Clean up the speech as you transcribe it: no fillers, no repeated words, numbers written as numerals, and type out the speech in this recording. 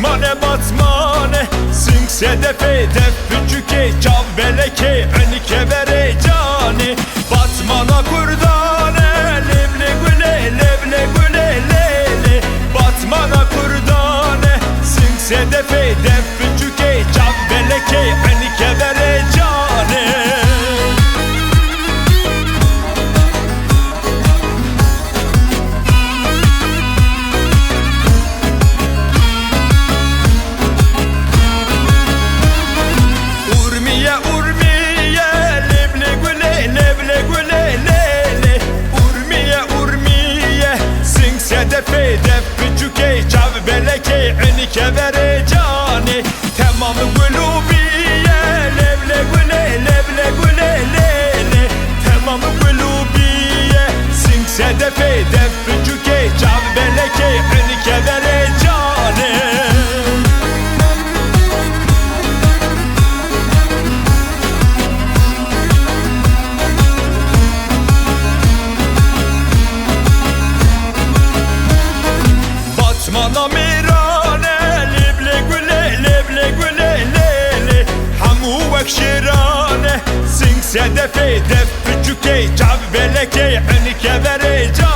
batmane batmane Sing sedefe def küçüke Cav beleke önike vere cani Batmana kurdane Levle güle levle güle lele Batmana kurdane Sing sedefe def küçüke Cav beleke önike vere cani Def küçüke cav beleke önike vere cani Tamam gulubiye levle güle levle güle lele Tamam gulubiye sing sedefe def küçüke cav beleke önike vere cani Batmana mirane Leble güle leble güle lele Hamu vekşirane Sing sedefe def küçüke Cav beleke önike vere cani